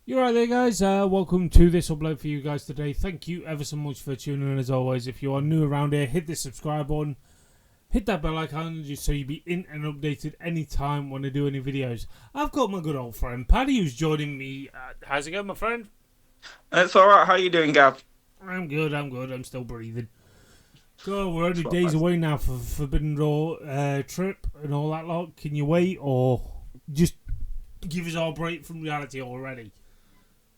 You're right there, guys. Welcome to this upload for you guys today. Thank you ever so much for tuning in. As always, if you are new around here, hit the subscribe button, hit that bell icon, just so you be in and updated anytime when I do any videos. I've got my good old friend Paddy, who's joining me. How's it going, my friend? It's all right. How you doing, Gav? I'm good. I'm still breathing. God, we're only That's what days I- away now for Forbidden Door trip and all that lot. Can you wait or just give us our break from reality already?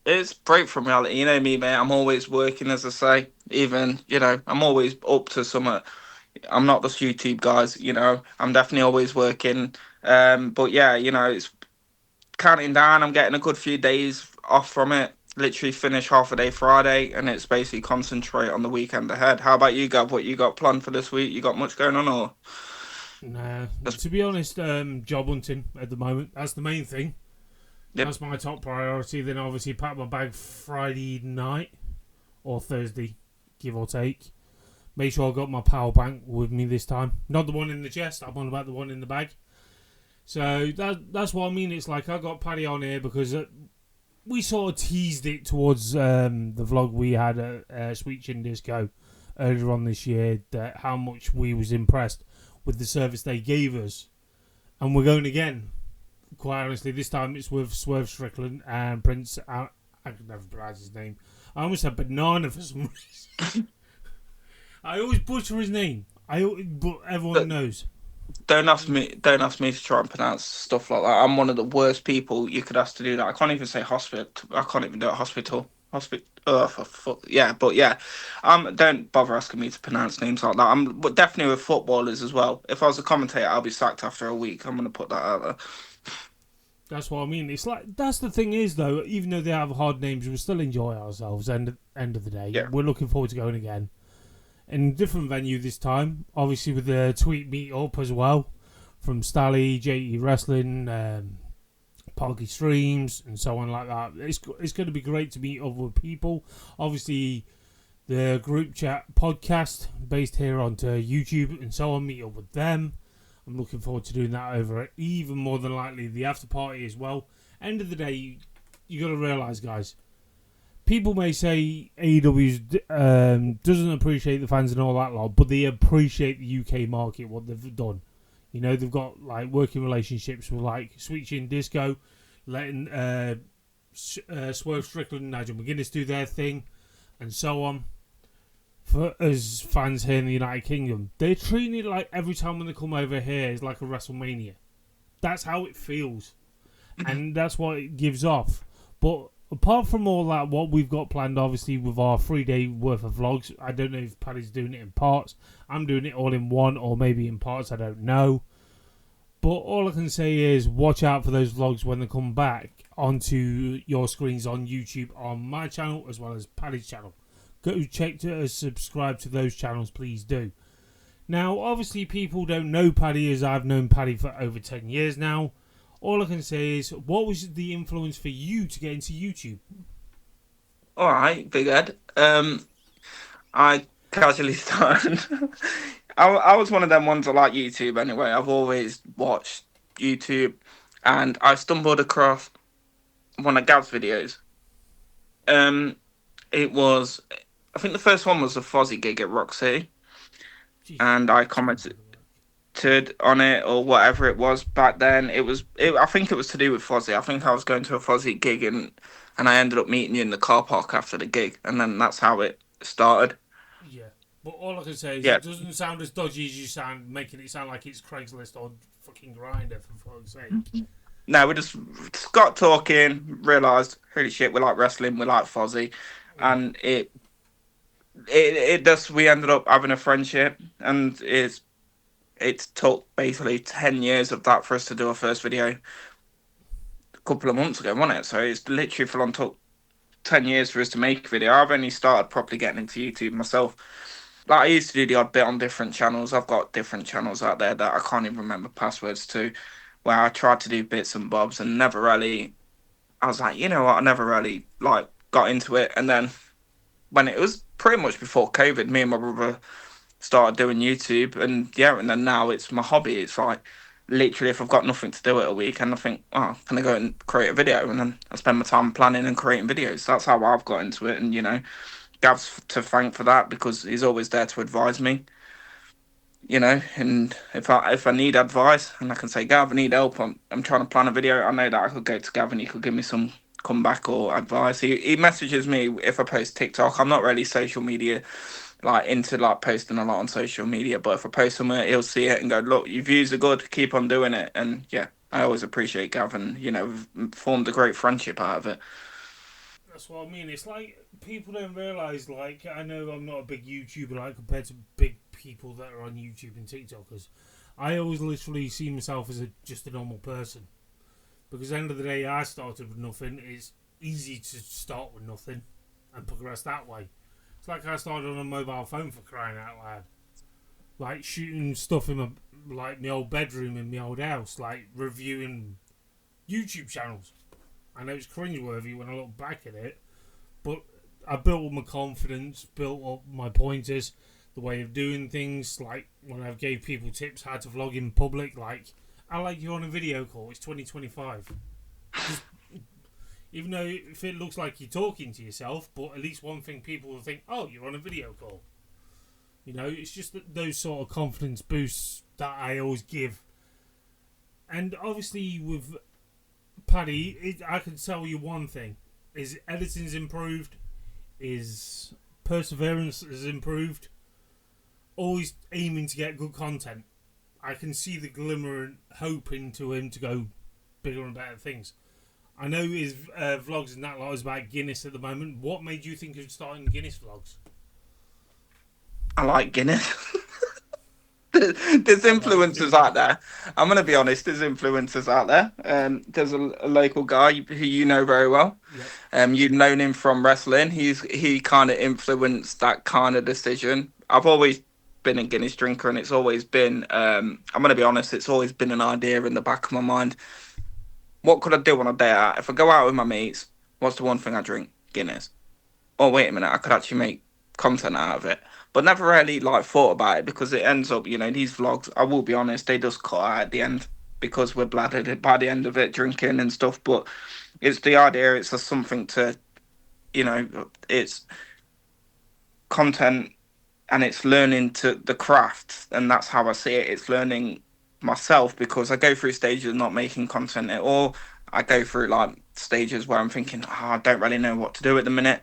It's break from reality. You know me, mate. I'm always working, as I say. Even, I'm always up to something. I'm not this YouTube guys, I'm definitely always working. But yeah, it's counting down. I'm getting a good few days off from it. Literally finish half a day Friday, and it's basically concentrate on the weekend ahead. How about you, Gav? What you got planned for this week? You got much going on, or Nah, just to be honest, job hunting at the moment. That's the main thing. yep? That's my top priority. Then obviously pack my bag Friday night or Thursday, give or take. Make sure I got my power bank with me this time. Not the one in the chest. I'm on about the one in the bag. So that's what I mean. It's like I got Paddy on here because we sort of teased it towards the vlog we had at Sweet Chin Disco earlier on this year. That how much we was impressed with the service they gave us, and we're going again. Quite honestly, this time it's with Swerve Strickland and Prince. I can never pronounce his name. I almost said banana for some reason. I always butcher his name. But everyone knows. Don't ask me to try and pronounce stuff like that. I'm one of the worst people you could ask to do that. I can't even say hospital. I can't even do it. Hospital. Oh, for fuck. Yeah, but yeah. Don't bother asking me to pronounce names like that. But definitely with footballers as well. If I was a commentator, I'll be sacked after a week. I'm gonna put that out there. That's what I mean. It's like that's the thing is though. Even though they have hard names, we still enjoy ourselves. End of the day, Yeah. we're looking forward to going again in a different venue this time. Obviously with the tweet meet up as well from Stally, JE Wrestling, Parky Streams, and so on like that. It's going to be great to meet other people. Obviously, the group chat podcast based here onto YouTube and so on. Meet up with them. I'm looking forward to doing that over even more than likely the after party as well. End of the day, you got to realise, guys. People may say AEW doesn't appreciate the fans and all that lot, but they appreciate the UK market, what they've done. You know, they've got like working relationships with like Sweet Chin Disco, letting Swerve Strickland and Nigel McGuinness do their thing, and so on. For us fans here in the United Kingdom, they're treating it like every time when they come over here is like a WrestleMania. That's how it feels, and that's what it gives off. But apart from all that, what we've got planned, obviously, with our 3 day worth of vlogs, I don't know if Paddy's doing it in parts. I'm doing it all in one, or maybe in parts. I don't know. But all I can say is watch out for those vlogs when they come back onto your screens on YouTube on my channel as well as Paddy's channel. Go check to subscribe to those channels, please do. Now, obviously, people don't know Paddy as I've known Paddy for over 10 years now. All I can say is, what was the influence for you to get into YouTube? All right, Big Ed. I casually started. I was one of them ones that like YouTube anyway. I've always watched YouTube, and I stumbled across one of Gav's videos. Um, it was, I think the first one was a Fozzy gig at Rock City, Jesus, and I let's go have commented a look. on it or whatever it was back then. I think it was to do with Fozzy. I think I was going to a Fozzy gig, and I ended up meeting you in the car park after the gig, and then that's how it started. Yeah. But all I can say is Yeah. it doesn't sound as dodgy as you sound, making it sound like it's Craigslist or fucking Grinder, for fuck's sake. No, we just got talking, realised, holy shit, we like wrestling, we like Fozzy, Yeah. and it just we ended up having a friendship, and it took basically 10 years of that for us to do our first video a couple of months ago, wasn't it? So it's literally full on took 10 years for us to make a video. I've only started properly getting into YouTube myself. Like I used to do the odd bit on different channels. I've got different channels out there that I can't even remember passwords to, where I tried to do bits and bobs and never really. I was like, you know what? I never really like got into it. And then when it was pretty much before COVID, me and my brother started doing YouTube, and yeah, and then now it's my hobby. It's like literally, if I've got nothing to do at a weekend, I think, oh, can I go and create a video? And then I spend my time planning and creating videos. That's how I've got into it. And, Gav's to thank for that because he's always there to advise me. And if I need advice and I can say, Gav, I need help, I'm trying to plan a video, I know that I could go to Gav and he could give me some comeback or advice. He messages me if I post TikTok. I'm not really social media like into like posting a lot on social media, but if I post somewhere, he'll see it and go, look, your views are good, keep on doing it. And yeah, I always appreciate Gav, and we've formed a great friendship out of it. That's what I mean. It's like people don't realise. Like, I know I'm not a big YouTuber, like compared to big people that are on YouTube and TikTokers. I always literally see myself as just a normal person because at the end of the day, I started with nothing. It's easy to start with nothing and progress that way. It's like I started on a mobile phone, for crying out loud, like shooting stuff in my old bedroom in my old house, like reviewing YouTube channels. I know it's cringeworthy when I look back at it, but I built up my confidence, built up my pointers, the way of doing things. Like when I gave people tips how to vlog in public, like I like you on a video call. It's 2025. Just, even though if it looks like you're talking to yourself, but at least one thing people will think, oh, you're on a video call. It's just those sort of confidence boosts that I always give. And obviously with Paddy, I can tell you one thing: his editing's improved, his perseverance has improved. Always aiming to get good content. I can see the glimmer and hope into him to go bigger and better things. I know his vlogs and that lot is about Guinness at the moment. What made you think of starting Guinness vlogs? I like Guinness. There's influencers out there. I'm gonna be honest. There's influencers out there. There's a local guy who you know very well. Yep. You've known him from wrestling. He kind of influenced that kind of decision. I've always been a Guinness drinker, and it's always been. I'm gonna be honest. It's always been an idea in the back of my mind. What could I do on a day out? If I go out with my mates, what's the one thing I drink? Guinness. Oh wait a minute, I could actually make content out of it. But never really like thought about it because it ends up, these vlogs, I will be honest, they just cut out at the end because we're bladdered by the end of it, drinking and stuff. But it's the idea, it's just something to, it's content and it's learning to the craft, and that's how I see it. It's learning myself because I go through stages of not making content at all. I go through like stages where I'm thinking, I don't really know what to do at the minute.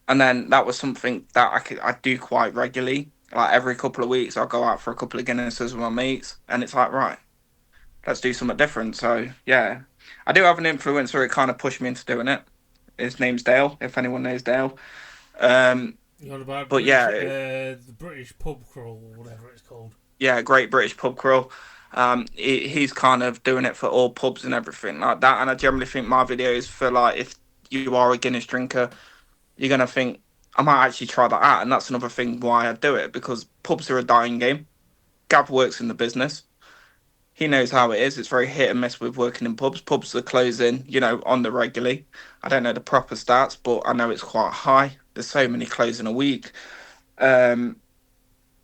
And then that was something that I do quite regularly. Like every couple of weeks, I'll go out for a couple of Guinnesses with my mates, and it's like, right, let's do something different. So yeah, I do have an influencer. It kind of pushed me into doing it. His name's Dale. If anyone knows Dale, um, You're on about but British, yeah, the British pub crawl or whatever it's called. yeah, Great British Pub Crawl. He's kind of doing it for all pubs and everything like that. And I generally think my videos for like if you are a Guinness drinker, you're gonna think I might actually try that out, and that's another thing why I do it because pubs are a dying game. Gav works in the business. He knows how it is. It's very hit and miss with working in pubs. Pubs are closing, on the regularly. I don't know the proper stats, but I know it's quite high. There's so many closing a week. Um,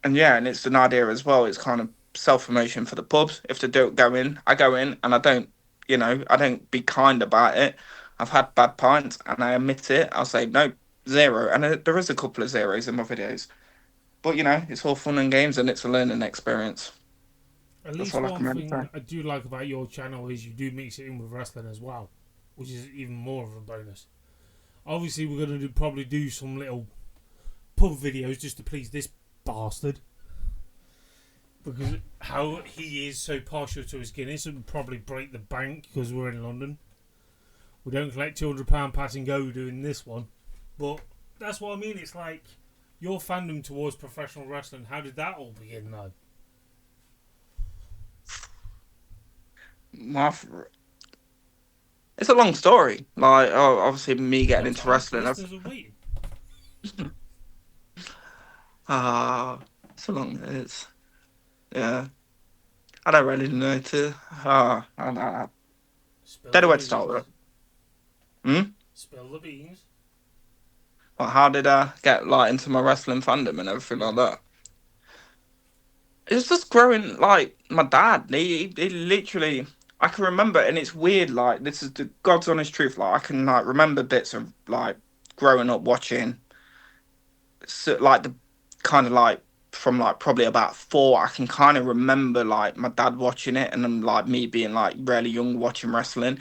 and yeah, and it's an idea as well. It's kind of self promotion for the pubs. If they don't go in, I go in and I don't be kind about it. I've had bad pints and I admit it. I'll say no, zero. And there is a couple of zeros in my videos. But it's all fun and games and it's a learning experience. At That's least all I one can really say. thing I do like about your channel is you do mix it in with wrestling as well, which is even more of a bonus. Obviously, we're going to probably do some little pub videos just to please this bastard. Because how he is so partial to his Guinness and probably break the bank because we're in London. We don't collect £200 pass and go doing this one. But that's what I mean. It's like your fandom towards professional wrestling. How did that all begin, though? My, it's a long story. Like, obviously, me getting Your into time, wrestling. listeners are waiting. Ah, it's a long. It's yeah. I don't really know to. I Spill don't know the where to start with beans. it. Hmm? Spill the beans. How did I get like into my wrestling fandom and everything like that? It's just growing like my dad. He literally, I can remember, and it's weird. Like this is the God's honest truth. Like I can like remember bits of like growing up watching, so, like the kind of like from like probably about 4. I can kind of remember like my dad watching it, and then like me being like really young watching wrestling,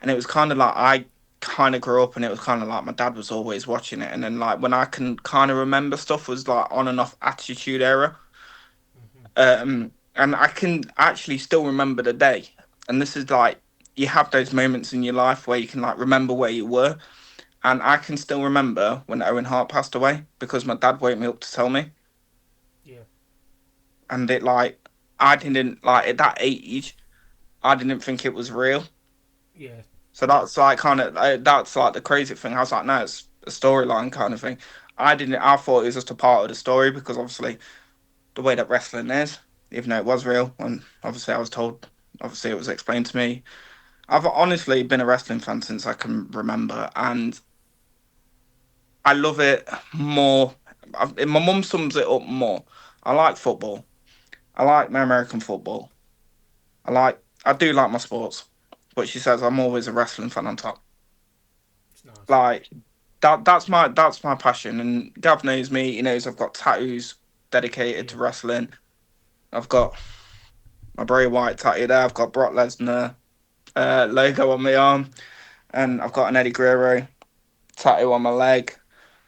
and it was kind of like I kind of grew up, and it was kind of like my dad was always watching it, and then like when I can kind of remember stuff was like on and off Attitude Era. Hmm. And I can actually still remember the day. And this is like you have those moments in your life where you can like remember where you were. And I can still remember when Owen Hart passed away because my dad woke me up to tell me. Yeah, And it like I didn't like at that age, I didn't think it was real. yeah, So that's like kind of that's like the crazy thing. I was like, no, it's a storyline kind of thing. I didn't. I thought it was just a part of the story because obviously the way that wrestling is, even though it was real, and obviously I was told, obviously it was explained to me. I've honestly been a wrestling fan since I can remember, and I love it more. My mum sums it up more. I like football. I like my American football. I do like my sports, but she says I'm always a wrestling fan on top. it's nice. Like that's my passion. And Gav knows me. He knows I've got tattoos dedicated Yeah. to wrestling. I've got my Bray Wyatt tattoo there. I've got Brock Lesnar logo on my arm, and I've got an Eddie Guerrero tattoo on my leg.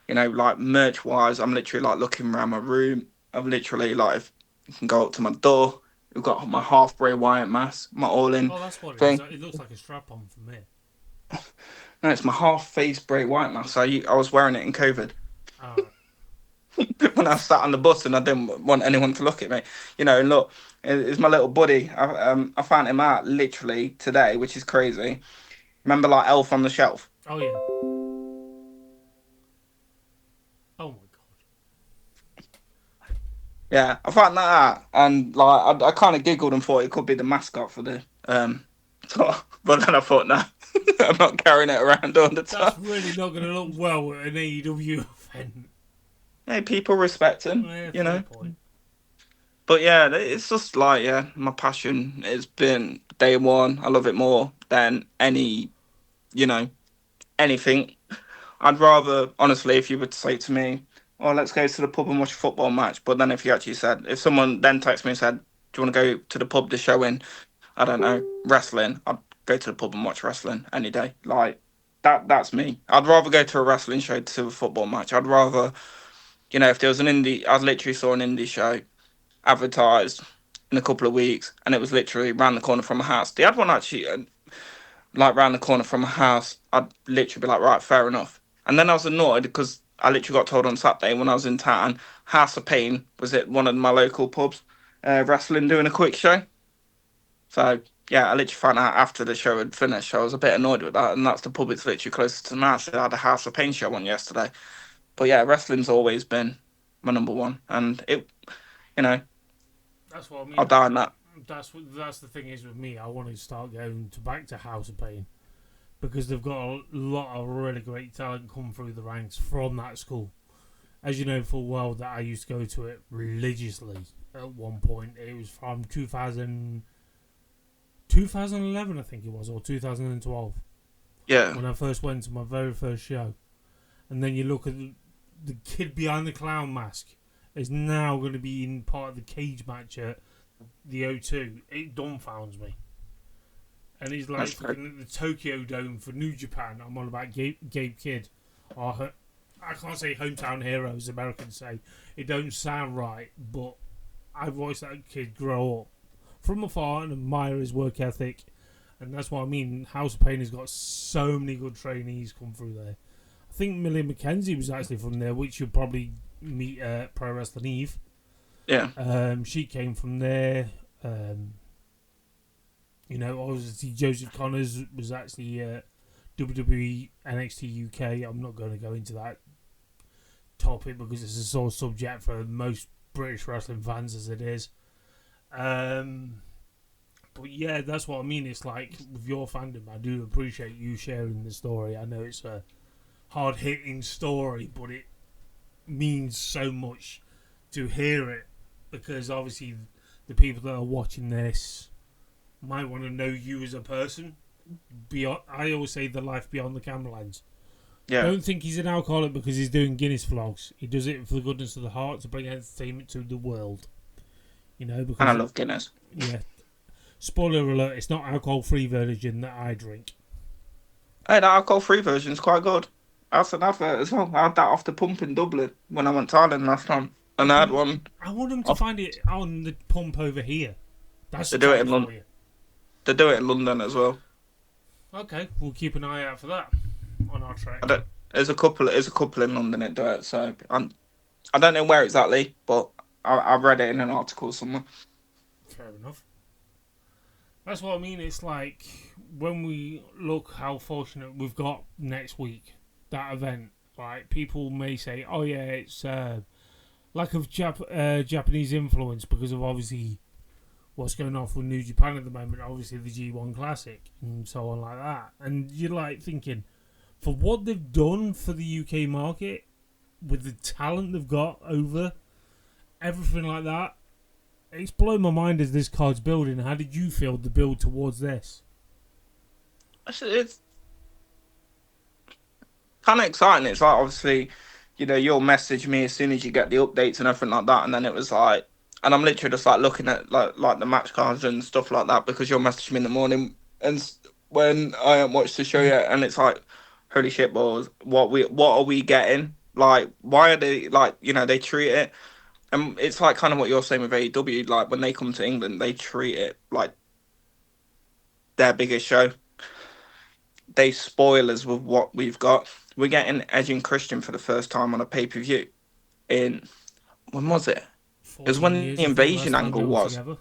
You know, like merch wise, I'm literally like looking around my room. I've literally like, if you can go up to my door. We've got my half Bray Wyatt mask, my all in Oh, that's what it is. thing. It looks like a strap on for me. No, it's my half face Bray Wyatt mask. I was wearing it in COVID Alright. when I sat on the bus and I didn't want anyone to look at me. You know, and look, it's my little buddy. I found him out literally today, which is crazy. Remember, like Elf on the Shelf. Oh yeah. Oh my god. Yeah, I found that out, and like I kind of giggled and thought it could be the mascot for the tour, but then I thought, no, I'm not carrying it around all the That's time. really not going to look well at an AEW event. Hey, people respect him, Yeah, you fair know. point. But yeah, it's just like my passion has been day one. I love it more than any, you know, anything. I'd rather, honestly, if you were to say to me, "Oh, let's go to the pub and watch a football match," but then if you actually said, if someone then texted me and said, "Do you want to go to the pub to show in, I don't know, wrestling," I'd go to the pub and watch wrestling any day. Like that's me. I'd rather go to a wrestling show to a football match. I'd rather, if there was an indie, I literally saw an indie show advertised in a couple of weeks, and it was literally round the corner from my house. They had one actually, like round the corner from my house. I'd literally be like, right, fair enough. And then I was annoyed because I literally got told on Saturday when I was in town, House of Pain was at one of my local pubs, wrestling doing a quick show. So yeah, I literally found out after the show had finished. I was a bit annoyed with that, and that's the pub it's literally closest to my house. They had a House of Pain show on yesterday. But yeah, wrestling's always been my number one, and you know, That's what I I'll mean. die on that. That's the thing is with me. I want to start going to back to House of Pain because they've got a lot of really great talent come through the ranks from that school. As you know full well that I used to go to it religiously at one point. It was from 2011, I think it was, or 2012, Yeah, when I first went to my very first show. And then you look at the kid behind the clown mask is now going to be in part of the cage match at the O2. It dumbfounds me. And he's like that's great. fucking at the Tokyo Dome for New Japan. I'm on about Gabe Kidd. Or I can't say hometown heroes, Americans say. It don't sound right, but I watched that kid grow up from afar and admire his work ethic. And that's what I mean. House of Pain has got so many good trainees come through there. I think Millie McKenzie was actually from there, which you'll probably meet at Pro Wrestling Eve. Yeah, She came from there. Obviously Joseph Connors was actually WWE NXT UK. I'm not going to go into that topic because it's a sore subject for most British wrestling fans as it is. But yeah, that's what I mean. It's like with your fandom, I do appreciate you sharing the story. I know it's a hard hitting story, but it means so much to hear it because obviously the people that are watching this might want to know you as a person. Beyond, I always say the life beyond the camera lens. Yeah. Don't think he's an alcoholic because he's doing Guinness vlogs. He does it for the goodness of the heart to bring entertainment to the world. You know, because And I love Guinness. Yeah. Spoiler alert: it's not alcohol-free version that I drink. Hey, the alcohol-free version is quite good. That's an advert as well. I had that off the pump in Dublin when I went to Ireland last time. And I had one. I want them to find it on the pump over here. That's They do it in London. London. They do it in London as well. Okay, we'll keep an eye out for that on our track. There's a couple in London that do it. So I don't know where exactly, but I've read it in an article somewhere. Fair enough. That's what I mean. It's like when we look how fortunate we've got next week, that event. Like people may say, "Oh yeah, it's lack of Japanese influence because of obviously what's going on with New Japan at the moment. Obviously the G1 Classic and so on like that." And you're like thinking, for what they've done for the UK market, with the talent they've got over everything like that. It's blown my mind as this card's building. How did you feel the build towards this? It's kind of exciting. It's like, obviously, you'll message me as soon as you get the updates and everything like that, and then it was like, and I'm literally just like looking at like the match cards and stuff like that because you'll message me in the morning and when I haven't watched the show yet, and it's like, holy shit balls, what are we getting? Like, why are they they treat it. And it's like kind of what you're saying with AEW, like when they come to England, they treat it like their biggest show. They spoil us with what we've got. We're getting Edge and Christian for the first time on a pay-per-view in, when was it? It was when years, the invasion angle was. Together.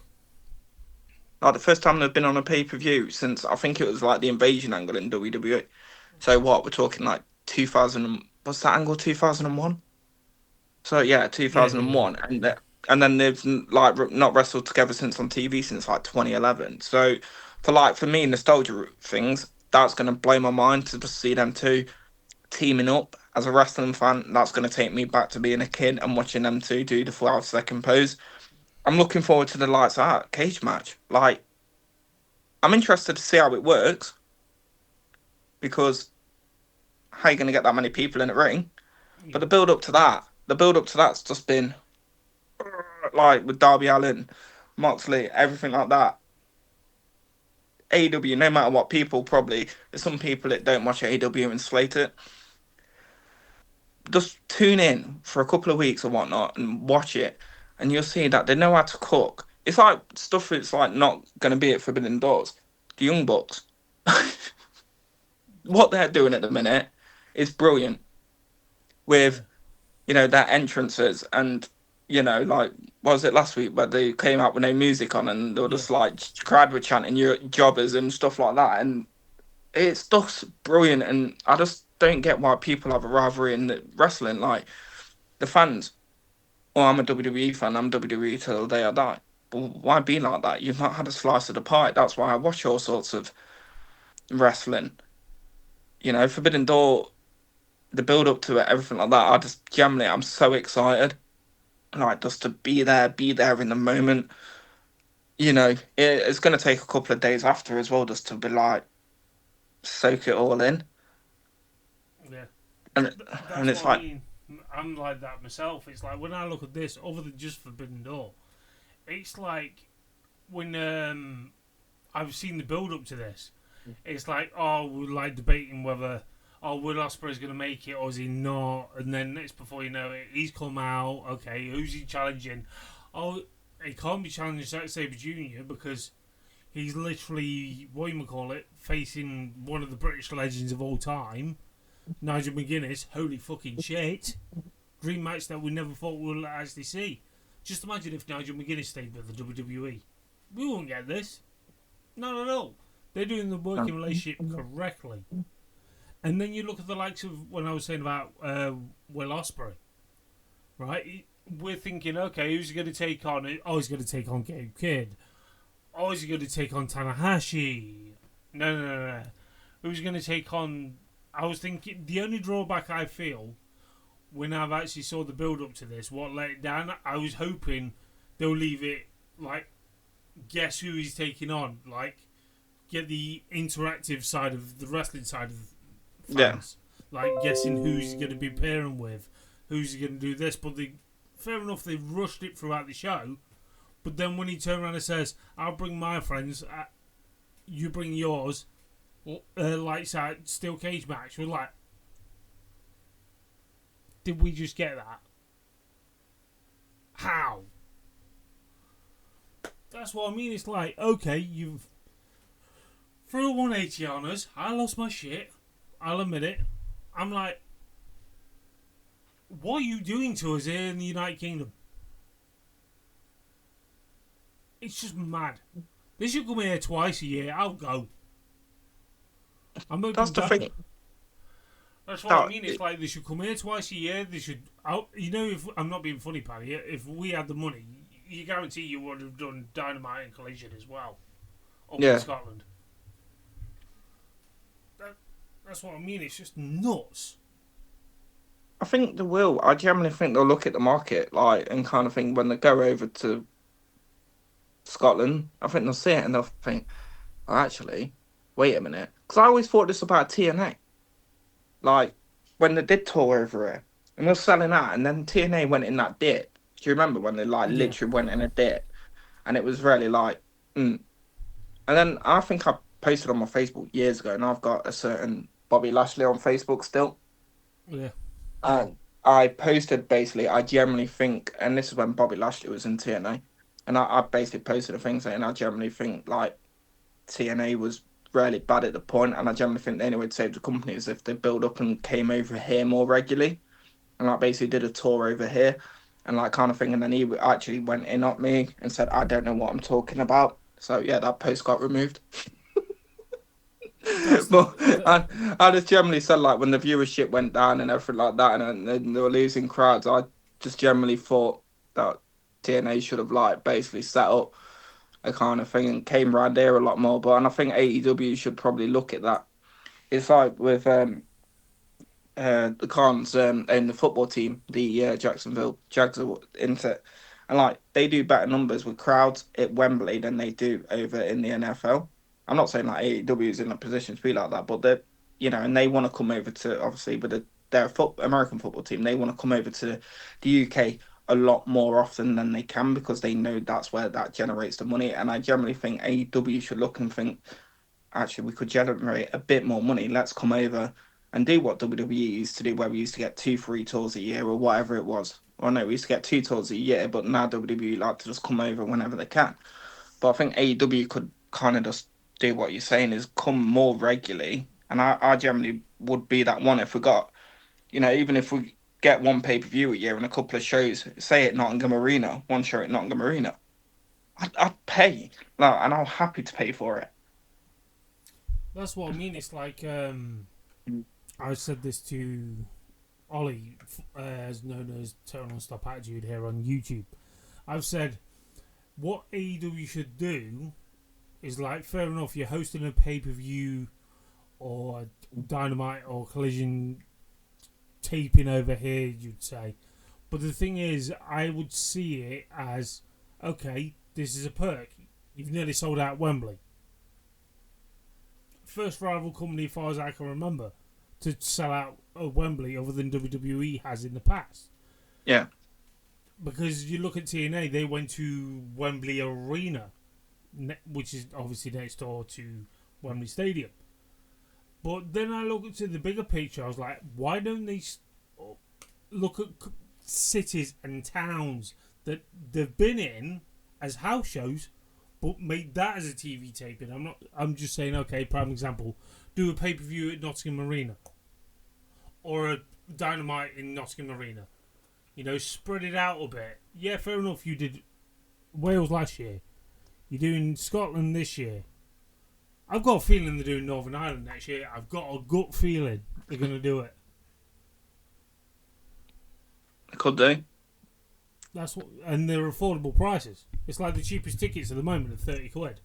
Like the first time they've been on a pay-per-view since, I think it was like the invasion angle in WWE. So what, we're talking like 2000, what's that angle, 2001? So yeah, 2001, yeah. And then they've like not wrestled together since on TV since like 2011. So for me, nostalgia things, that's gonna blow my mind to just see them two teaming up. As a wrestling fan, that's gonna take me back to being a kid and watching them two do the 5-second pose. I'm looking forward to the lights out cage match. Like, I'm interested to see how it works because how are you gonna get that many people in the ring? Yeah. But the build up to that's just been like with Darby Allin, Moxley, everything like that. AEW, no matter what, there's some people that don't watch AEW and slate it. Just tune in for a couple of weeks or whatnot and watch it, and you'll see that they know how to cook. It's like stuff that's like not going to be at Forbidden Doors. The Young Bucks. What they're doing at the minute is brilliant. With, their entrances and, like, what was it last week where they came out with no music on and they were just like, crowd were chanting your jobbers and stuff like that. And it's just brilliant. And I just don't get why people have a rivalry in the wrestling. Like, the fans, I'm a WWE fan, I'm WWE till the day I die. But why be like that? You've not had a slice of the pie. That's why I watch all sorts of wrestling. Forbidden Door, the build up to it, everything like that, I'm so excited. Like, just to be there in the moment. It's going to take a couple of days after as well, just to be like, soak it all in. Yeah. And it's like, I'm like that myself. It's like when I look at this, other than just Forbidden Door, it's like when I've seen the build up to this, it's like, we're like debating whether Will Ospreay's going to make it or is he not, and then it's before you know it, he's come out. Okay, who's he challenging? He can't be challenging Zack Sabre Jr. because he's literally, facing one of the British legends of all time, Nigel McGuinness. Holy fucking shit. Dream match that we never thought we'll actually see. Just imagine if Nigel McGuinness stayed with the WWE. We won't get this. No. They're doing the working relationship correctly. And then you look at the likes of when I was saying about Will Ospreay, right? We're thinking, okay, who's he going to take on? He's going to take on Gabe Kidd. Is he going to take on Tanahashi? No. Who's going to take on... I was thinking, the only drawback I feel when I've actually saw the build-up to this, what let it down, I was hoping they'll leave it like guess who he's taking on. Like, get the interactive side of the wrestling side of fans. Like, guessing who he's going to be pairing with, who's going to do this. But fair enough, they rushed it throughout the show. But then when he turned around and says, I'll bring my friends, you bring yours, lights out, steel cage match, we're like, did we just get that? How? That's what I mean. It's like, okay, you've threw a 180 on us. I lost my shit. I'll admit it. I'm like, what are you doing to us here in the United Kingdom? It's just mad. They should come here twice a year. I'll go. That's the thing. That's what I mean. It's like they should come here twice a year. They should. You know, if I'm not being funny, Paddy, if we had the money, you guarantee you would have done Dynamite and Collision as well up in Scotland. That's what I mean. It's just nuts. I think they will. I generally think they'll look at the market, like, and kind of think when they go over to Scotland, I think they'll see it and they'll think, oh, actually, wait a minute. Because I always thought this about TNA. Like, when they did tour over here, and they're selling out, and then TNA went in that dip. Do you remember when they, like, literally went in a dip? And it was really like, And then I think I posted on my Facebook years ago, and I've got a certain Bobby Lashley on Facebook still. Yeah. And I posted, basically, I generally think, and this is when Bobby Lashley was in TNA, and I basically posted a thing saying I generally think, like, TNA was really bad at the point, and I generally think the only way to save the company is if they build up and came over here more regularly, and like basically did a tour over here, and like kind of thing, and then he actually went in at me and said, I don't know what I'm talking about. So yeah, that post got removed. But I just generally said, like, when the viewership went down and everything like that, and they were losing crowds, I just generally thought that TNA should have, like, basically set up a kind of thing and came around here a lot more. But and I think AEW should probably look at that. It's like with the Cons and the football team, the Jacksonville Jags are into it. And like they do better numbers with crowds at Wembley than they do over in the NFL. I'm not saying like AEW is in a position to be like that, but they're, and they want to come over to, obviously, but they're American football team. They want to come over to the UK a lot more often than they can because they know that's where that generates the money. And I generally think AEW should look and think, actually, we could generate a bit more money. Let's come over and do what WWE used to do, where we used to get 2-3 tours a year or whatever it was. Or no, we used to get 2 tours a year, but now WWE like to just come over whenever they can. But I think AEW could kind of just do what you're saying, is come more regularly. And I generally would be that one if we got, even if we get one pay-per-view a year and a couple of shows, say at Nottingham Arena, one show at Nottingham Arena, I'd pay. Like, and I'm happy to pay for it. That's what I mean. It's like, I said this to Ollie, as known as Total Stop Attitude here on YouTube. I've said, what AEW should do is, like, fair enough, you're hosting a pay-per-view or Dynamite or Collision taping over here, you'd say. But the thing is, I would see it as, okay, this is a perk. You've nearly sold out Wembley. First rival company, as far as I can remember, to sell out Wembley other than WWE has in the past. Yeah. Because you look at TNA, they went to Wembley Arena, which is obviously next door to Wembley Stadium. But then I look into the bigger picture, I was like, why don't they look at cities and towns that they've been in as house shows, but make that as a TV taping? I'm just saying, okay, prime example, do a pay-per-view at Nottingham Arena. Or a Dynamite in Nottingham Arena. Spread it out a bit. Yeah, fair enough, you did Wales last year. You're doing Scotland this year. I've got a feeling they're doing Northern Ireland next year. I've got a gut feeling they're going to do it. Could they? And they're affordable prices. It's like the cheapest tickets at the moment are 30 quid.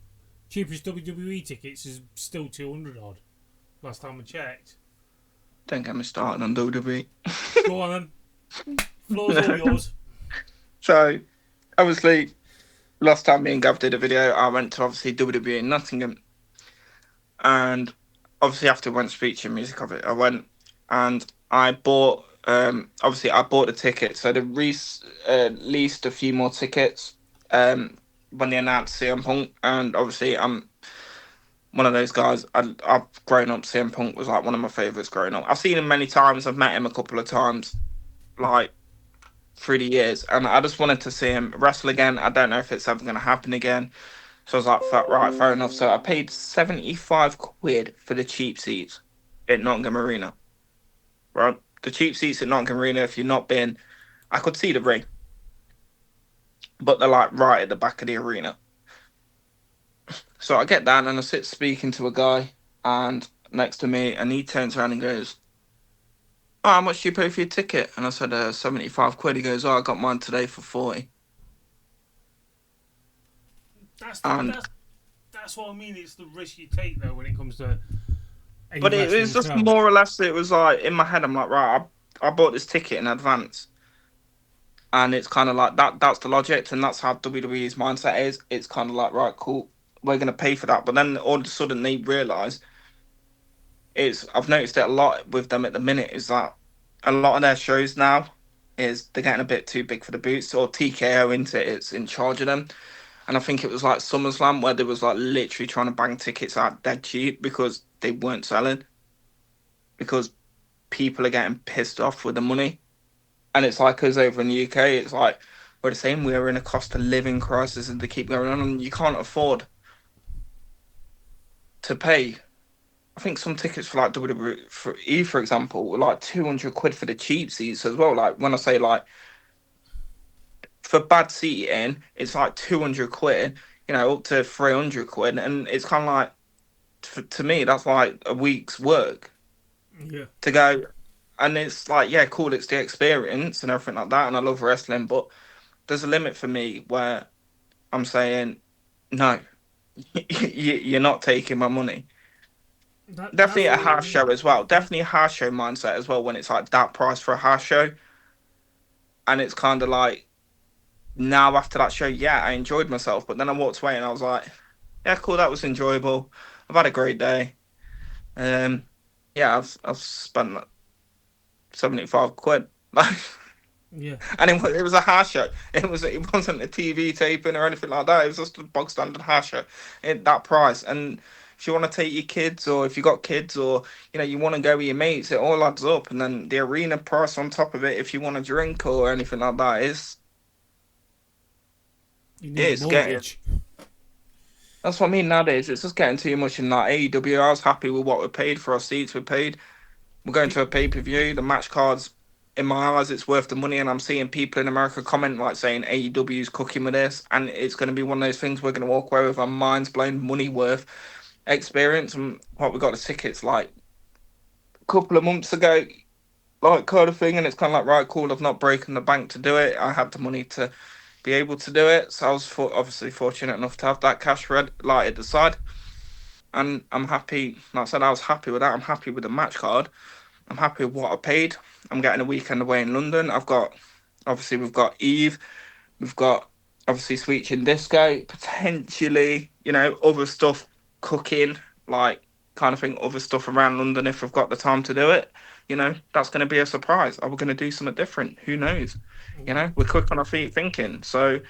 Cheapest WWE tickets is still 200 odd. Last time I checked. Don't get me started on WWE. Go on then. Floor's all yours. So, obviously, last time me and Gav did a video, I went to obviously WWE in Nottingham, and obviously after I went to speech and music of it, I went and I bought. Obviously, I bought the ticket, so they released a few more tickets. When they announced CM Punk, and obviously I'm one of those guys. I've grown up. CM Punk was like one of my favorites growing up. I've seen him many times. I've met him a couple of times, like through the years, and I just wanted to see him wrestle again. I don't know if it's ever going to happen again. So I was like, right, fair enough. So I paid 75 quid for the cheap seats at Nottingham Arena. Right, the cheap seats at Nottingham Arena. If you've not been, I could see the ring, but they're like right at the back of the arena. So I get down and I sit speaking to a guy and next to me, and he turns around and goes, "Oh, how much do you pay for your ticket?" And I said, 75 quid. He goes, "Oh, I got mine today for 40." That's the And that's what I mean. It's the risk you take though when it comes to any but it wrestling was just show. more or less. It was like in my head, I'm like, right, I bought this ticket in advance, and it's kind of like that. That's the logic, and that's how WWE's mindset is. It's kind of like, right, cool, we're gonna pay for that. But then all of a sudden they realise it's. I've noticed it a lot with them at the minute. Is that a lot of their shows now is they're getting a bit too big for the boots, or TKO into it's in charge of them. And I think it was like SummerSlam where they was like literally trying to bang tickets out dead cheap because they weren't selling because people are getting pissed off with the money. And it's like us over in the UK, it's like we're the same. We're in a cost of living crisis and they keep going on, and you can't afford to pay. I think some tickets for like WWE, for E, for example, were like 200 quid for the cheap seats as well. Like when I say like for bad seating, it's like 200 quid, up to 300 quid. And it's kind of like, to me, that's like a week's work Yeah, to go. And it's like, yeah, cool, it's the experience and everything like that. And I love wrestling, but there's a limit for me where I'm saying, no, you're not taking my money. Definitely that's a what I house mean. show as well. Definitely a house show mindset as well when it's like that price for a house show. And it's kind of like, now after that show, yeah, I enjoyed myself. But then I walked away and I was like, yeah, cool, that was enjoyable. I've had a great day. Um, yeah, I've spent like 75 quid. Yeah, And it was a house show. It wasn't a TV taping or anything like that. It was just a bog standard house show at that price. And if you want to take your kids, or if you got kids, or you want to go with your mates, it all adds up. And then the arena price on top of it, if you want to drink or anything like that, you need a it's getting. mortgage. That's what I mean nowadays. It's just getting too much in that AEW. I was happy with what we paid for our seats. We paid. We're going Pe- to a pay per view. The match cards, in my eyes, it's worth the money. And I'm seeing people in America comment like saying AEW's cooking with this, and it's going to be one of those things we're going to walk away with our minds blown, money worth experience. And what we got the tickets like a couple of months ago, like kind of thing. And it's kind of like, right, cool. I've not broken the bank to do it. I had the money to be able to do it, so I was obviously fortunate enough to have that cash red like at the side. And I'm happy. Like I said, I was happy with that. I'm happy with the match card. I'm happy with what I paid. I'm getting a weekend away in London. Obviously, we've got Eve. We've got, obviously, Sweet Chin Disco. Potentially, other stuff cooking, like, kind of thing, other stuff around London if we've got the time to do it. That's going to be a surprise. Are we going to do something different? Who knows? Yeah, We're quick on our feet thinking. So,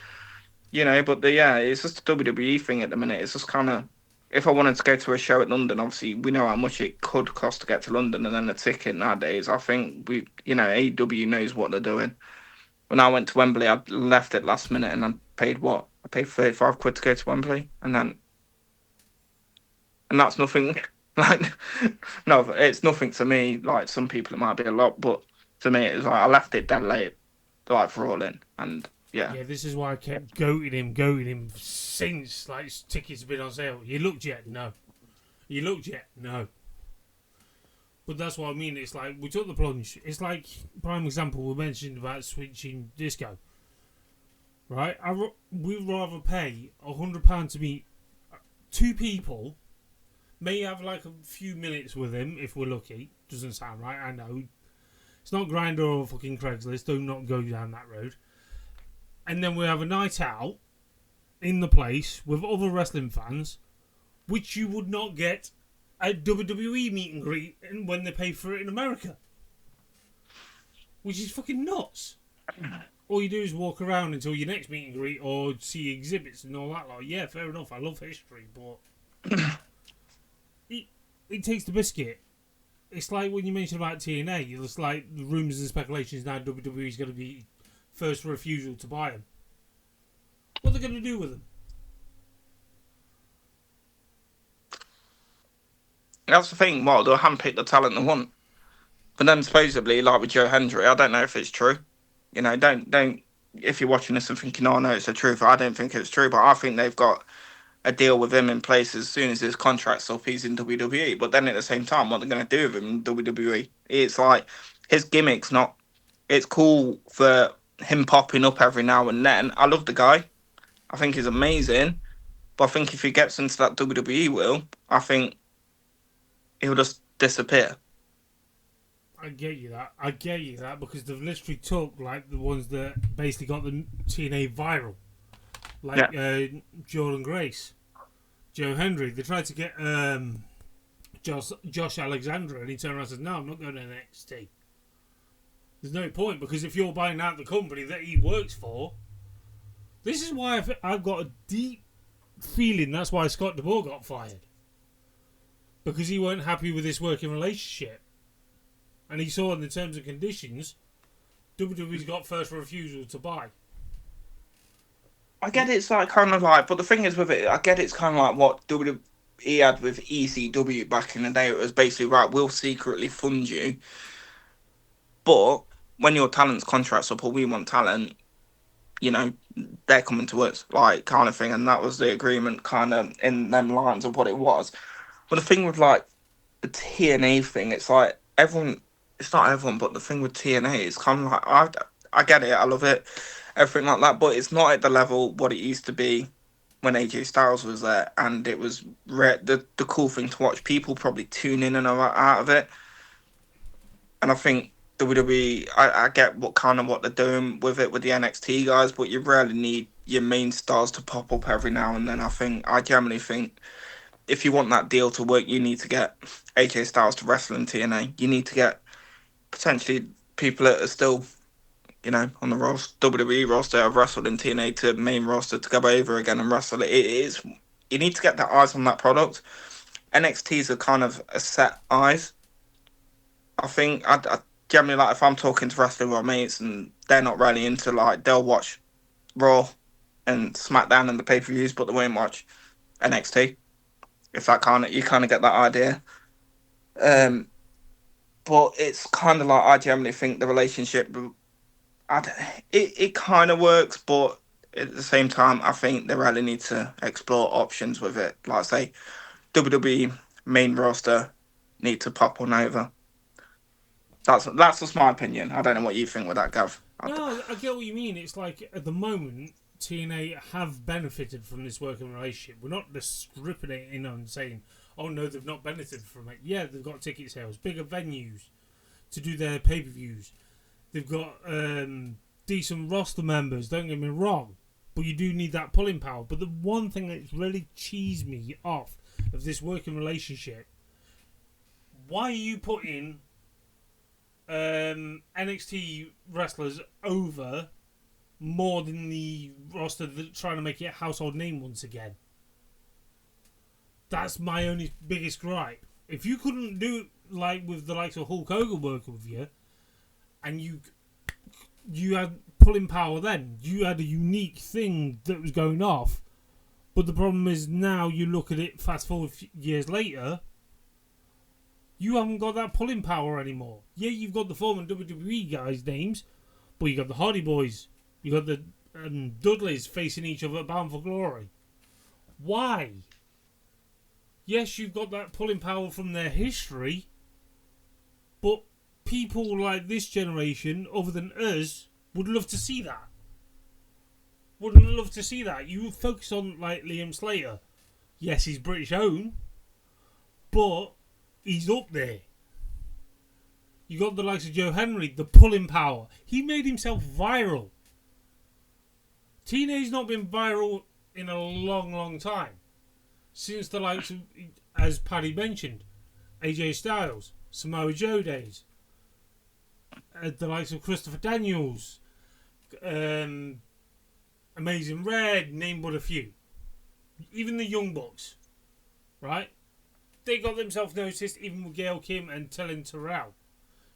but yeah, it's just a WWE thing at the minute. It's just kind of, if I wanted to go to a show at London, obviously we know how much it could cost to get to London, and then the ticket nowadays. I think AEW knows what they're doing. When I went to Wembley, I left it last minute, and I paid what? I paid 35 quid to go to Wembley, and that's nothing. Like, no, it's nothing to me. Like some people, it might be a lot, but to me, it was like I left it dead late, like for all in, and yeah. yeah. This is why I kept goading him since like tickets have been on sale. You looked yet? No. You looked yet? No. But that's what I mean. It's like we took the plunge. It's like prime example we mentioned about switching disco, right? We'd rather pay £100 to meet two people. May have like a few minutes with him if we're lucky. Doesn't sound right. I know. It's not Grindr or fucking Craigslist. Do not go down that road. And then we have a night out in the place with other wrestling fans, which you would not get at WWE meet and greet when they pay for it in America. Which is fucking nuts. All you do is walk around until your next meet and greet or see exhibits and all that. Like, yeah, fair enough. I love history, but it takes the biscuit. It's like when you mentioned about TNA. It's like the rumours and speculations now WWE is going to be first refusal to buy them. What are they going to do with them? That's the thing. Well, they'll handpick the talent they want. But then supposedly, like with Joe Hendry, I don't know if it's true. You know, don't. If you're watching this and thinking, "Oh no, it's the truth," I don't think it's true. But I think they've got a deal with him in place as soon as his contract's up. He's in WWE. But then at the same time, what they're going to do with him in WWE? It's like his gimmick's not. It's cool for him popping up every now and then. I love the guy. I think he's amazing. But I think if he gets into that WWE will, I think he'll just disappear. I get you that because they've literally took like the ones that basically got the TNA viral, like Jordan Grace, Joe Hendry. They tried to get Josh Alexander, and he turned around and said, "No, I'm not going to NXT." There's no point because if you're buying out the company that he works for, this is why I've got a deep feeling that's why Scott DeBoer got fired, because he weren't happy with this working relationship. And he saw in the terms and conditions, WWE's got first refusal to buy. I get it's like kind of like, but the thing is with it, I get it's kind of like what WWE had with ECW back in the day. It was basically, right, we'll secretly fund you, but when your talent's contract's up or we want talent, you know, they're coming to us, like kind of thing. And that was the agreement kind of in them lines of what it was. But the thing with like the TNA thing, it's like everyone. It's not everyone, but the thing with TNA is kind of like I get it, I love it, everything like that, but it's not at the level what it used to be when AJ Styles was there, and it was the cool thing to watch. People probably tune in and out of it, and I think WWE, I get what they're doing with it with the NXT guys, but you really need your main stars to pop up every now and then. I generally think if you want that deal to work, you need to get AJ Styles to wrestle in TNA. You need to get potentially people that are still, you know, on the WWE roster have wrestled in TNA to main roster to go over again and wrestle. It is, you need to get the eyes on that product. NXT's are kind of a set eyes. I think I generally like if I'm talking to wrestling with my mates and they're not really into like they'll watch Raw and SmackDown and the pay-per-views, but they won't watch NXT. If that you kind of get that idea. But it's kind of like I generally think the relationship, it kind of works, but at the same time, I think they really need to explore options with it. Like I say, WWE main roster need to pop on over. That's just my opinion. I don't know what you think with that, Gav. No, I get what you mean. It's like at the moment, TNA have benefited from this working relationship. We're not just stripping it in and saying, oh no, they've not benefited from it. Yeah, they've got ticket sales, bigger venues to do their pay-per-views. They've got decent roster members, don't get me wrong, but you do need that pulling power. But the one thing that's really cheesed me off of this working relationship, why are you putting NXT wrestlers over more than the roster that's trying to make it a household name once again? That's my only biggest gripe. If you couldn't do it like with the likes of Hulk Hogan working with you, and you had pulling power then, you had a unique thing that was going off, but the problem is now you look at it fast forward years later, you haven't got that pulling power anymore. Yeah, you've got the former WWE guys' names, but you got the Hardy Boys, you got the Dudleys facing each other at Bound for Glory. Why? Yes, you've got that pulling power from their history, but people like this generation, other than us, would love to see that. Wouldn't love to see that. You focus on like Liam Slater. Yes, he's British owned, but he's up there. You got the likes of Joe Henry, the pulling power. He made himself viral. TNA's not been viral in a long, long time. Since the likes of, as Paddy mentioned, AJ Styles, Samoa Joe days, the likes of Christopher Daniels, um, Amazing Red, name but a few. Even the Young Bucks, right? They got themselves noticed even with Gail Kim and Tellen Terrell.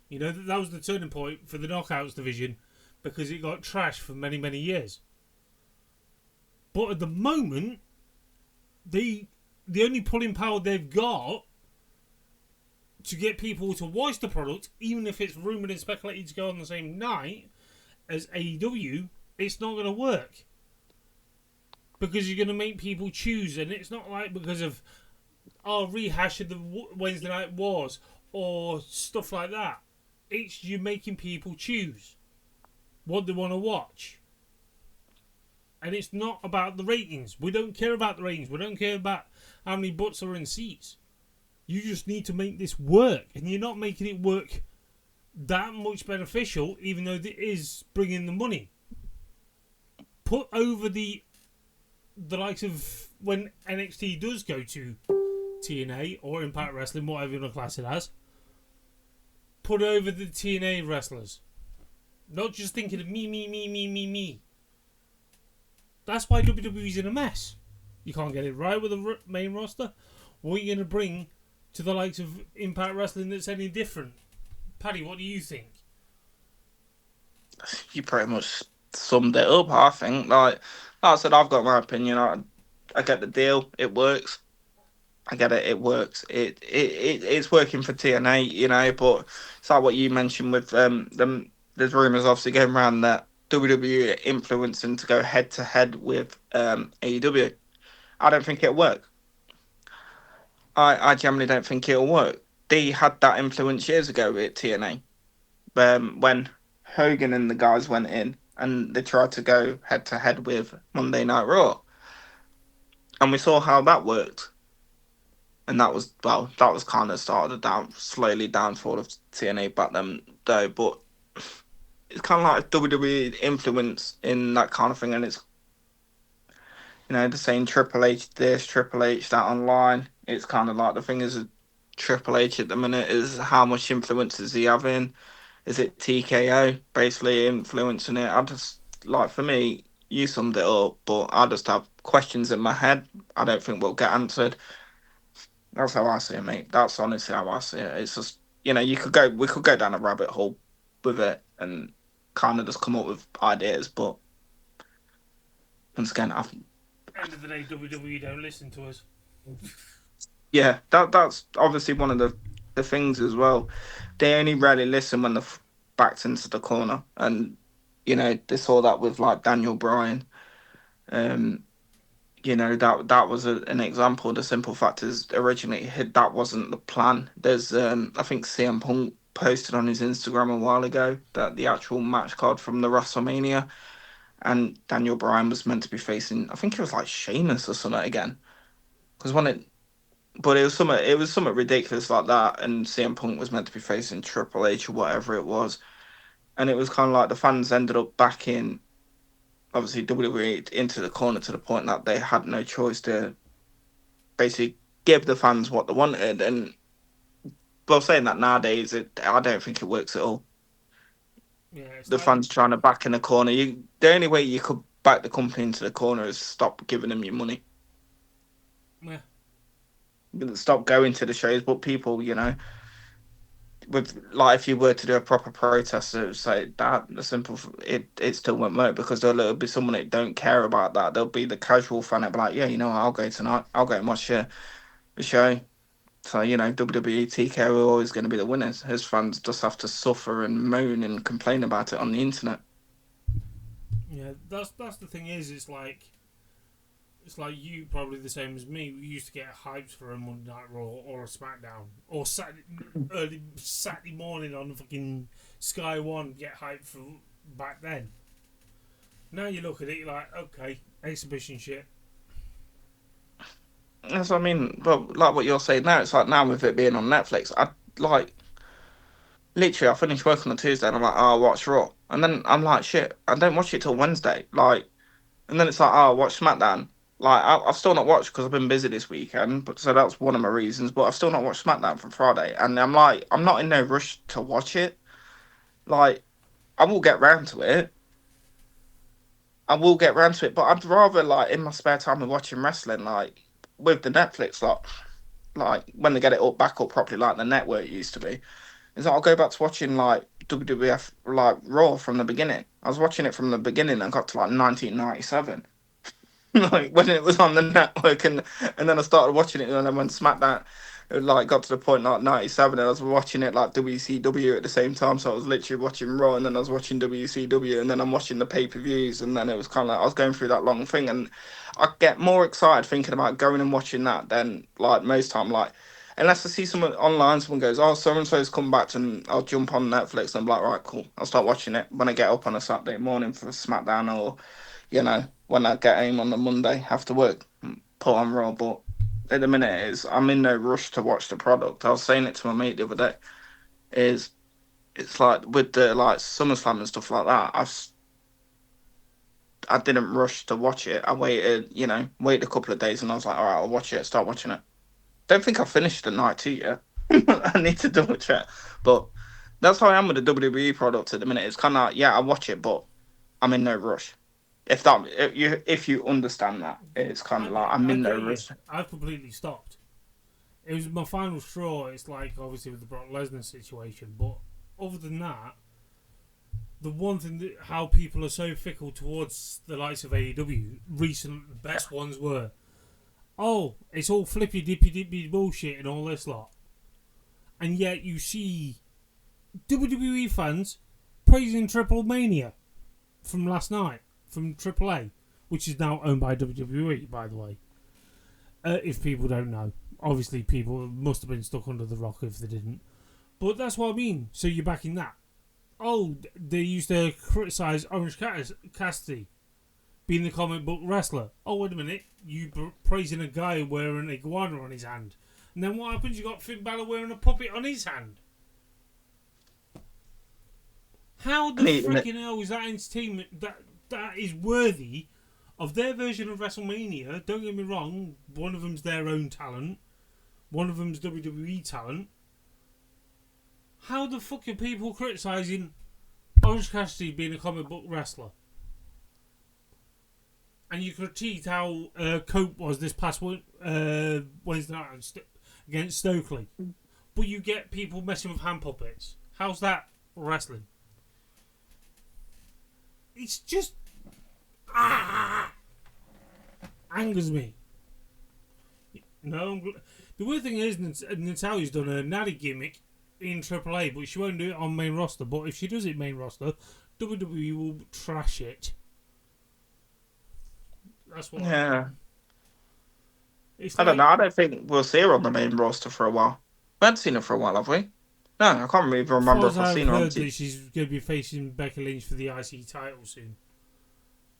You know, that was the turning point for the Knockouts division because it got trashed for many, many years. But at the moment, the only pulling power they've got to get people to watch the product, even if it's rumoured and speculated to go on the same night as AEW, it's not going to work. Because you're going to make people choose, and it's not like because of rehash of the Wednesday Night Wars or stuff like that. It's you making people choose what they want to watch. And it's not about the ratings. We don't care about the ratings. We don't care about how many butts are in seats. You just need to make this work. And you're not making it work that much beneficial, even though it is bringing the money. Put over the likes of when NXT does go to TNA or Impact Wrestling, whatever you want to class it as. Put over the TNA wrestlers. Not just thinking of me. That's why WWE's in a mess. You can't get it right with the main roster. What are you going to bring to the likes of Impact Wrestling that's any different? Paddy, what do you think? You pretty much summed it up, I think. Like I said, I've got my opinion. I get the deal. It works. I get it. It works. It's working for TNA, you know. But it's like what you mentioned with them. There's rumors obviously going around that WWE are influencing to go head to head with AEW. I don't think it'll work. I generally don't think it'll work. They had that influence years ago with TNA. When Hogan and the guys went in and they tried to go head to head with Monday Night Raw, and we saw how that worked. And that was that was kind of started slowly downfall of TNA back then though. But it's kind of like WWE influence in that kind of thing, and it's the saying Triple H this, Triple H that online. It's kind of like the thing is Triple H at the minute is how much influence is he having? Is it TKO basically influencing it? I just like for me, you summed it up, but I just have questions in my head. I don't think will get answered. That's how I see it, mate. That's honestly how I see it. It's just we could go down a rabbit hole with it and kind of just come up with ideas, but once again, End of the day, WWE don't listen to us. yeah, that's obviously one of the things as well. They only rarely listen when they're backed into the corner, and they saw that with like Daniel Bryan. Um, that was an example. The simple fact is, originally that wasn't the plan. There's I think CM Punk posted on his Instagram a while ago that the actual match card from the WrestleMania, and Daniel Bryan was meant to be facing, I think it was like Sheamus or something again, because when it but it was something ridiculous like that, and CM Punk was meant to be facing Triple H or whatever it was, and it was kind of like the fans ended up backing obviously WWE into the corner to the point that they had no choice to basically give the fans what they wanted. And well, saying that nowadays, I don't think it works at all. Yeah, it's The like fans trying to back in the corner. The only way you could back the company into the corner is stop giving them your money. yeah, Stop going to the shows. But people, with like if you were to do a proper protest, it would say that the simple it still won't work because there'll be someone that don't care about that. There'll be the casual fan that'll be like, yeah, I'll go tonight. I'll go and watch the show. So, WWE TK are always going to be the winners. His fans just have to suffer and moan and complain about it on the internet. yeah. That's the thing is, it's like you probably the same as me. We used to get hyped for a Monday Night Raw or a SmackDown or early Saturday morning on fucking Sky One. Get hyped for back then. Now you look at it, you're like, okay, exhibition shit. That's what I mean. Well, like what you're saying now, it's like now with it being on Netflix, I like literally I finish work on a Tuesday and I'm like, oh, I'll watch Raw. And then I'm like, shit, I don't watch it till Wednesday. Like, and then it's like, oh, I'll watch SmackDown. Like I've still not watched because I've been busy this weekend, but so that's one of my reasons. But I've still not watched SmackDown from Friday, and I'm like, I'm not in no rush to watch it. Like I will get round to it. I will get round to it, but I'd rather like in my spare time of watching wrestling, like with the Netflix lot, like when they get it up back up properly, like the network used to be. Is that I'll go back to watching like WWF like Raw from the beginning. I was watching it from the beginning and got to like 1997. Like when it was on the network, and then I started watching it, and then when SmackDown like got to the point like 97, and I was watching it like WCW at the same time, so I was literally watching Raw, and then I was watching WCW, and then I'm watching the pay-per-views, and then it was kind of like I was going through that long thing, and I get more excited thinking about going and watching that than like most time, like unless I see someone online, someone goes, oh, so and so's come back, and I'll jump on Netflix, and I'm like, right, cool, I'll start watching it when I get up on a Saturday morning for SmackDown, or when I get home on the Monday after work, put on Raw. But at the minute, is I'm in no rush to watch the product. I was saying it to my mate the other day. Is it's like with the like SummerSlam and stuff like that. I didn't rush to watch it. I waited, waited a couple of days, and I was like, all right, I'll watch it. Start watching it. Don't think I finished the night two yet. I need to double check, but that's how I am with the WWE product at the minute. It's kind of like, yeah, I watch it, but I'm in no rush. If you understand that, it's kind of like I'm I in no get you. rush. I've completely stopped. It was my final straw. It's like obviously with the Brock Lesnar situation, but other than that, the one thing that how people are so fickle towards the likes of AEW, recent best ones were, oh, it's all flippy dippy dippy bullshit and all this lot, and yet you see WWE fans praising Triple Mania from last night from AAA, which is now owned by WWE, by the way. If people don't know, obviously people must have been stuck under the rock if they didn't. But that's what I mean. So you're backing that. Oh, they used to criticise Orange Cassidy being the comic book wrestler. Oh, wait a minute. You praising a guy wearing an iguana on his hand. And then what happens? You got Finn Balor wearing a puppet on his hand. How the freaking hell is that entertainment that is worthy of their version of WrestleMania? Don't get me wrong, one of them's their own talent, one of them's WWE talent. How the fuck are people criticising Orange Cassidy being a comic book wrestler? And you critiqued how Cope was this past Wednesday night against Stokely. But you get people messing with hand puppets. How's that wrestling? It's just angers me. No, the weird thing is Natalia's done a natty gimmick in AAA, but she won't do it on main roster. But if she does it main roster, WWE will trash it. That's what. Yeah. It's I don't know. I don't think we'll see her on the main roster for a while. We haven't seen her for a while, have we? No, I can't even remember if I've seen her on heard that she's going to be facing Becky Lynch for the IC title soon.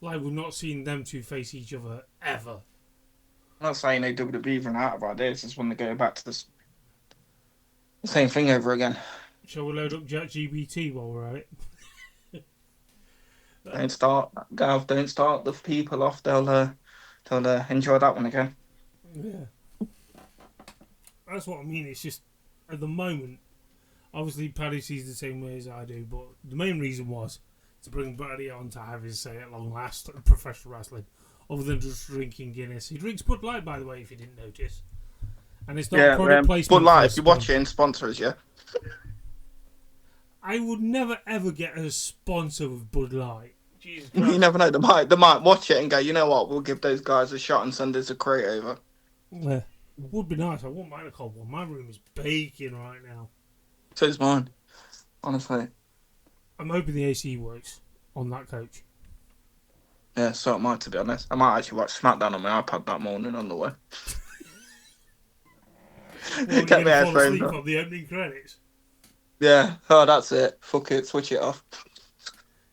Like, we've not seen them two face each other ever. I'm not saying WWE run out of ideas. Just want to go back to the same thing over again. Shall we load up Jack GBT while we're at it? Don't start, Gav. Don't start the people off. They'll enjoy that one again. Yeah. That's what I mean. It's just, at the moment, obviously Paddy sees the same way as I do, but the main reason was to bring Paddy on to have his say at long last in professional wrestling, other than just drinking Guinness. He drinks Bud Light, by the way, if you didn't notice. And it's not product placement. Bud Light, if you're watching, sponsors, yeah? I would never ever get a sponsor with Bud Light. Jesus Christ. You never know. They might watch it and go, you know what, we'll give those guys a shot and send us a crate over. Yeah. Would be nice. I wouldn't mind a cold one. My room is baking right now. So's mine. Honestly. I'm hoping the AC works on that coach. Yeah, so am I, to be honest. I might actually watch SmackDown on my iPad that morning on the way. Get my headphones on the opening credits. Yeah. Oh, that's it. Fuck it. Switch it off.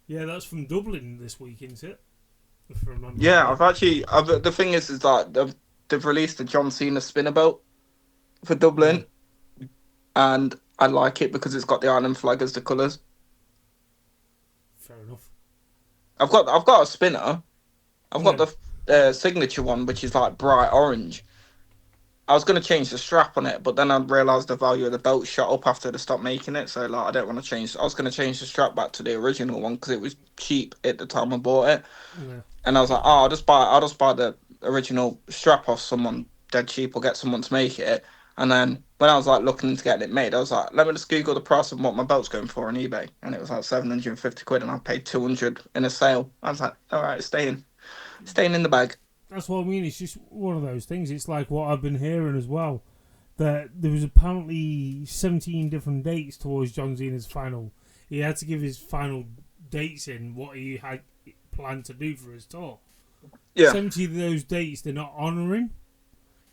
Yeah, that's from Dublin this week, isn't it? If I remember. Yeah, the thing is that they've released a John Cena spinner belt for Dublin, and I like it because it's got the Ireland flag as the colours. Fair enough. I've got a spinner. I've got signature one, which is like bright orange. I was going to change the strap on it, but then I realised the value of the belt shot up after they stopped making it. So like, I don't want to change. I was going to change the strap back to the original one because it was cheap at the time I bought it. Yeah. And I was like, oh, I'll just buy the original strap off someone dead cheap or get someone to make it. And then when I was like looking into getting it made, I was like, let me just Google the price of what my belt's going for on eBay, and it was like 750 quid, and I paid 200 in a sale. I was like, all right, staying in the bag. That's what I mean. It's just one of those things. It's like what I've been hearing as well. That there was apparently 17 different dates towards John Cena's final. He had to give his final dates in what he had planned to do for his tour. Yeah, 70 of those dates they're not honouring,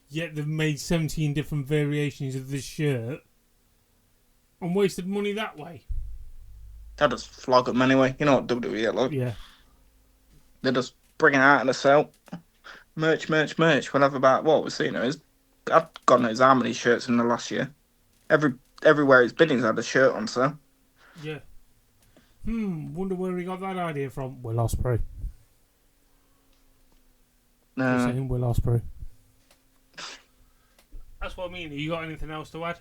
yet they've made 17 different variations of this shirt and wasted money that way. they'll just flog them anyway. You know what WWE are like? Yeah. They just bring it out in a sale. Merch. We'll have about what we've seen. I've God knows how many shirts in the last year. Everywhere he's been, he's had a shirt on. So Yeah. Wonder where he got that idea from. Will Ospreay. Just saying, Will Ospreay. That's what I mean. You got anything else to add?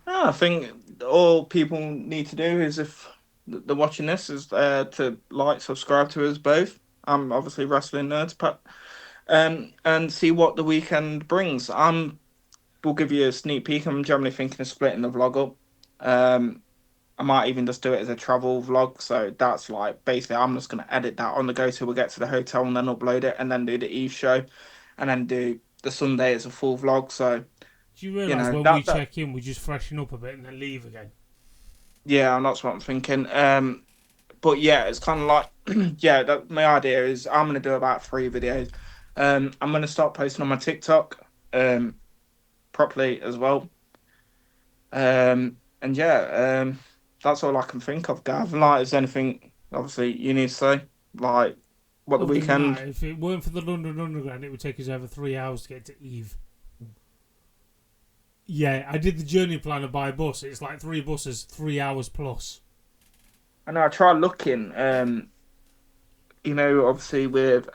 I think all people need to do is, if they're watching this, is to like, subscribe to us both. I'm obviously wrestling nerds, but and see what the weekend brings. We'll give you a sneak peek. I'm generally thinking of splitting the vlog up. I might even just do it as a travel vlog. So that's like basically I'm just gonna edit that on the go till we get to the hotel and then upload it and then do the Eve show, and then do the Sunday as a full vlog. So Do you realise when we check in, we just freshen up a bit and then leave again? yeah, that's what I'm thinking. But yeah, it's kind of like yeah. My idea is I'm gonna do about 3 videos. I'm gonna start posting on my TikTok properly as well. And yeah, that's all I can think of, Gav. Like, is there anything obviously you need to say? Like, what the Other than weekend? that, if it weren't for the London Underground, it would take us over 3 hours to get to Eve. Yeah, I did the journey planner by bus. It's like 3 buses, 3 hours plus. I know I tried looking, obviously with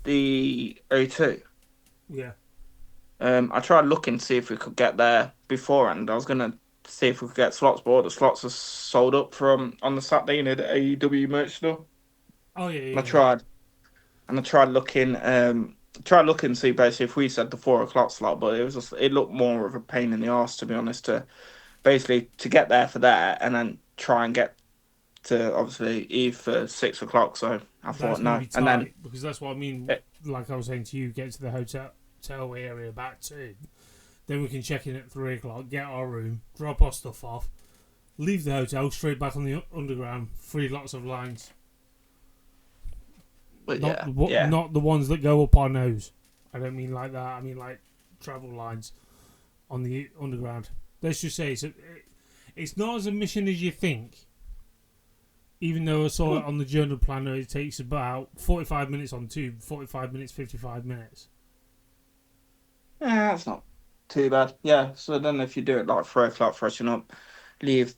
the O2. Yeah. I tried looking to see if we could get there beforehand. I was gonna see if we could get slots, but all the slots are sold up from on the Saturday, the AEW merch store. Oh yeah, And I tried looking, to see basically if we said the 4 o'clock slot, but it looked more of a pain in the arse, to be honest, to basically to get there for that and then try and get to obviously Eve for 6 o'clock. So I thought no, be tight, and then because that's what I mean. Like I was saying to you, get to the hotel area about 2. Then we can check in at 3 o'clock, get our room, drop our stuff off, leave the hotel, straight back on the underground. 3 lots of lines. but Not the ones that go up our nose. I don't mean like that. I mean like travel lines on the underground. Let's just say it's not as a mission as you think. Even though I saw it on the journal planner, it takes about 45 minutes on tube, 45 minutes, 55 minutes. Yeah, that's not too bad. Yeah, so then if you do it like 3 o'clock, freshen up, leave,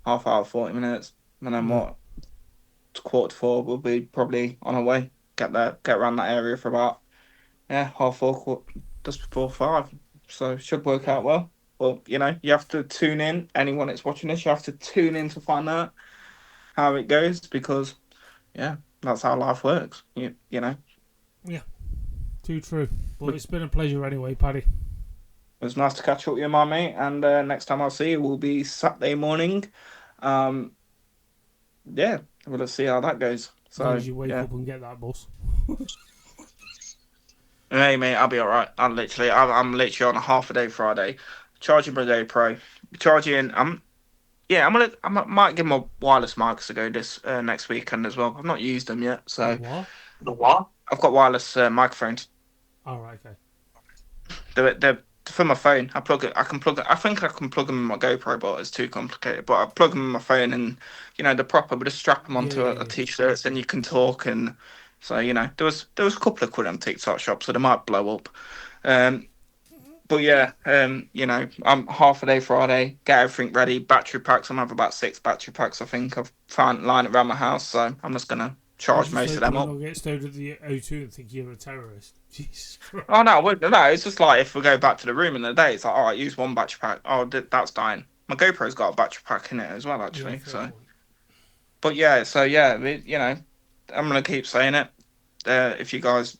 half hour, 40 minutes, and then what? 3:45, we'll be probably on our way. Get there, get around that area for about half 4, just before 5. So it should work out well. But you have to tune in. Anyone that's watching this, you have to tune in to find out how it goes, because that's how life works. You know. Yeah, too true. But it's been a pleasure anyway, Paddy. It was nice to catch up with you, my mate. And next time I'll see you will be Saturday morning. We'll see how that goes. So As long as you wake up and get that bus. Hey mate, I'll be all right. I'm literally on a half a day Friday, charging my GoPro, charging. I might give my wireless mics a go this next weekend as well. I've not used them yet, so What? the what? I've got wireless microphones. All right, okay. They're for my phone. I plug it. I can plug it. I think I can plug them in my GoPro, but it's too complicated. But I plug them in my phone, and the proper. We just strap them onto a t-shirt, and you can talk. And so there was a couple of quid on TikTok shop, so they might blow up. But yeah, I'm half a day Friday. Get everything ready. Battery packs. I'm have about 6 battery packs. I think I've found lying around my house. So I'm just gonna I charge just most of hope them you up. not get stoned at the O2 and think you're a terrorist. Jesus Christ. Oh no, no, it's just like if we go back to the room in the day, it's like, all right, use one battery pack. Oh, that's dying. My GoPro's got a battery pack in it as well, Yeah, actually. fair So, point. but yeah, you know, I'm gonna keep saying it. If you guys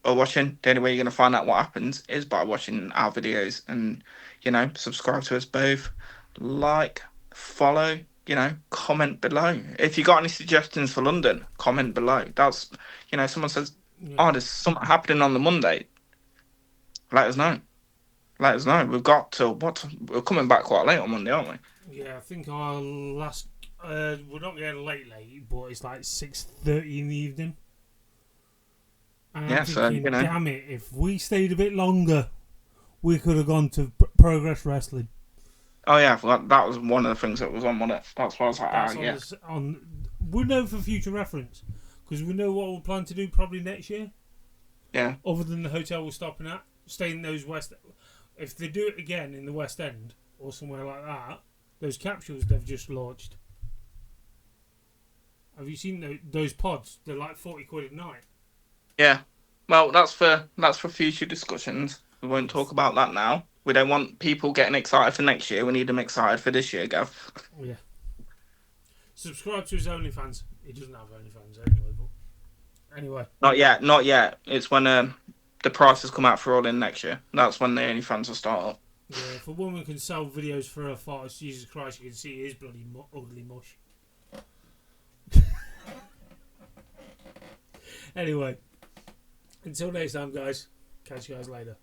are watching, the only way you're gonna find out what happens is by watching our videos, and you know, subscribe to us both, like, follow, you know, comment below. If you got any suggestions for London, comment below. That's, you know, someone says, Yeah. oh, there's something happening on the Monday. Let us know. Let us know. We've got till what? We're coming back quite late on Monday, aren't we? Yeah, I think our last. We're not getting late, but it's like 6:30 in the evening. And I'm Yeah. So you thinking, know. damn it, if we stayed a bit longer, we could have gone to Progress Wrestling. Oh yeah, that was one of the things that was on it. That's why I was like, That's yeah, on. We know for future reference because we know what we'll plan to do probably next year. yeah, Other than the hotel we're stopping at, staying in those West. If they do it again in the West End or somewhere like that, those capsules they've just launched. Have you seen those pods? They're like 40 quid a night. yeah. Well, that's for future discussions. We won't talk Yes. about that now. We don't want people getting excited for next year. We need them excited for this year, Gav. Yeah. Subscribe to his OnlyFans. He doesn't have OnlyFans anyway, but anyway. Not yet, not yet. It's when the prices come out for all in next year. That's when the OnlyFans will start up. Yeah, if a woman can sell videos for her farts, Jesus Christ, you can see his bloody ugly mush. Anyway, until next time, guys. Catch you guys later.